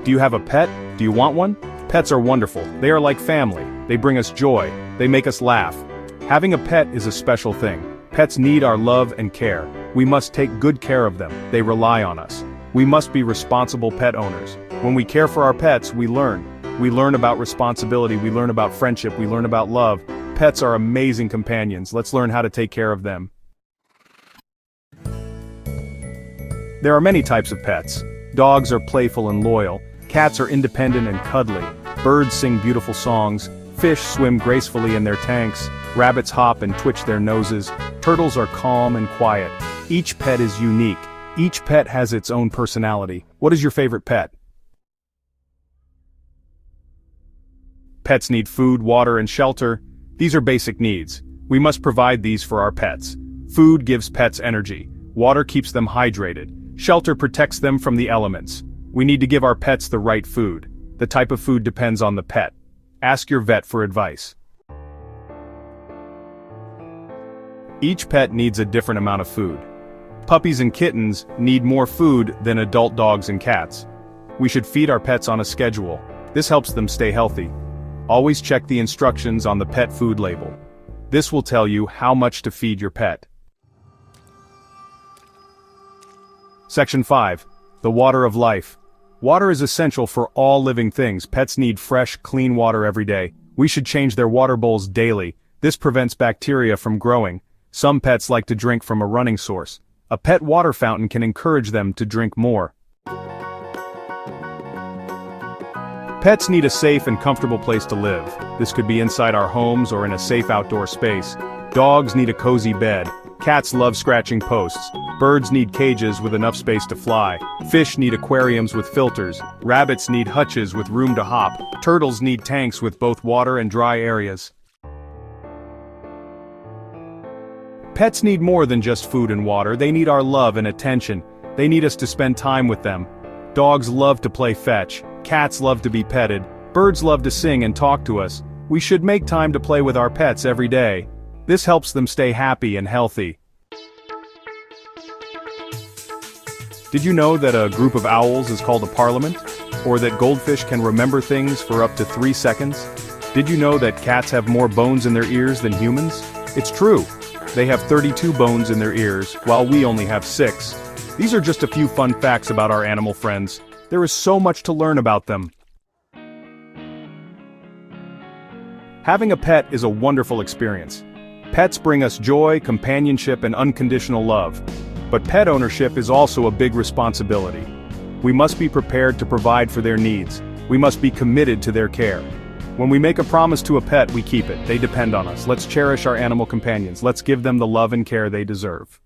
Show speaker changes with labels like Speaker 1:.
Speaker 1: Do you have a pet? Do you want one? Pets are wonderful. They are like family. They bring us joy. They make us laugh. Having a pet is a special thing. Pets need our love and care. We must take good care of them. They rely on us. We must be responsible pet owners. When we care for our pets, we learn. We learn about responsibility, we learn about friendship, we learn about love. Pets are amazing companions. Let's learn how to take care of them. There are many types of pets. Dogs are playful and loyal. Cats are independent and cuddly. Birds sing beautiful songs. Fish swim gracefully in their tanks. Rabbits hop and twitch their noses. Turtles are calm and quiet. Each pet is unique. Each pet has its own personality. What is your favorite pet? Pets need food, water, and shelter. These are basic needs. We must provide these for our pets. Food gives pets energy. Water keeps them hydrated. Shelter protects them from the elements. We need to give our pets the right food. The type of food depends on the pet. Ask your vet for advice. Each pet needs a different amount of food. Puppies and kittens need more food than adult dogs and cats. We should feed our pets on a schedule. This helps them stay healthy. Always check the instructions on the pet food label. This will tell you how much to feed your pet. Section 5. The water of life. Water is essential for all living things. Pets need fresh, clean water every day. We should change their water bowls daily. This prevents bacteria from growing. Some pets like to drink from a running source. A pet water fountain can encourage them to drink more. Pets need a safe and comfortable place to live. This could be inside our homes or in a safe outdoor space. Dogs need a cozy bed. Cats love scratching posts. Birds need cages with enough space to fly. Fish need aquariums with filters. Rabbits need hutches with room to hop. Turtles need tanks with both water and dry areas. Pets need more than just food and water. They need our love and attention. They need us to spend time with them. Dogs love to play fetch. Cats love to be petted. Birds love to sing and talk to us. We should make time to play with our pets every day. This helps them stay happy and healthy. Did you know that a group of owls is called a parliament? Or that goldfish can remember things for up to 3 seconds? Did you know that cats have more bones in their ears than humans? It's true. They have 32 bones in their ears, while we only have 6. These are just a few fun facts about our animal friends. There is so much to learn about them. Having a pet is a wonderful experience. Pets bring us joy, companionship, and unconditional love. But pet ownership is also a big responsibility. We must be prepared to provide for their needs. We must be committed to their care. When we make a promise to a pet, we keep it. They depend on us. Let's cherish our animal companions. Let's give them the love and care they deserve.